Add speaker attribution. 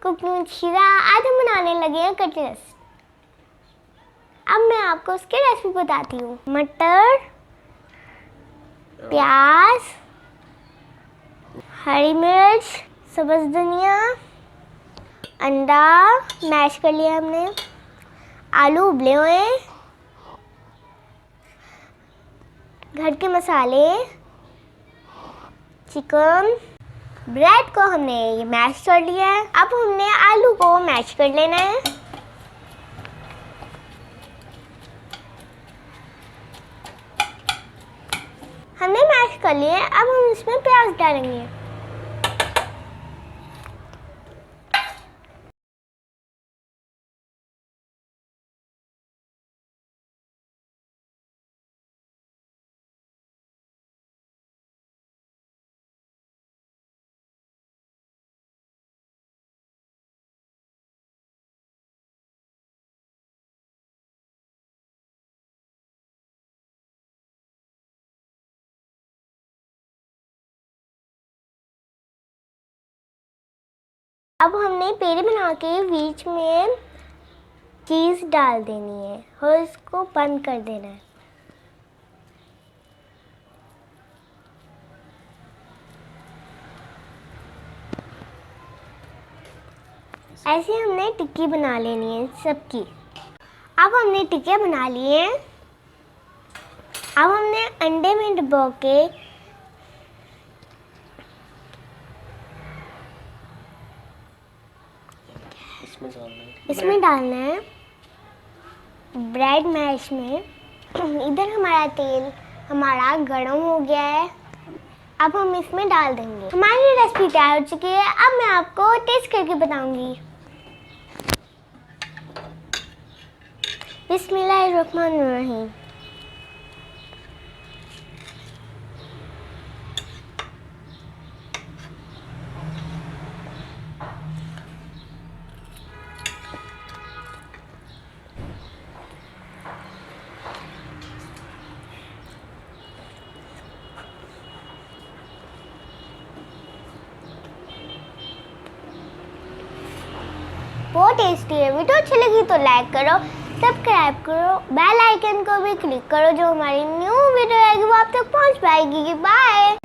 Speaker 1: Cooking शीरा। आज हम बनाने लगे हैं कटलेट्स। अब मैं आपको उसकी रेसिपी बताती हूँ। मटर, प्याज, हरी मिर्च, सब्ज धनिया, अंडा मैश कर लिया हमने, आलू उबले हुए, घर के मसाले, चिकन, ब्रेड को हमने ये मैश कर लिया है। अब हमने आलू को मैश कर लेना है। हमने मैश कर लिया है। अब हम इसमें प्याज डालेंगे। अब हमने पेड़े बना के बीच में चीज़ डाल देनी है और इसको बंद कर देना है। ऐसे हमने टिक्की बना लेनी है सबकी। अब हमने टिक्के बना लिए हैं। अब हमने अंडे में डुबो के इसमें डालना है ब्रेड मैश में। इधर हमारा तेल गरम हो गया है। अब हम इसमें डाल देंगे। हमारी रेसिपी तैयार हो चुकी है। अब मैं आपको टेस्ट करके बताऊंगी। बिस्मिल्लाहिर्रहमानिर्रहीम। बहुत टेस्टी है। वीडियो अच्छी लगी तो लाइक करो, सब्सक्राइब करो, बेल आइकन को भी क्लिक करो। जो हमारी न्यू वीडियो आएगी वो आप तक पहुंच पाएगी। बाय।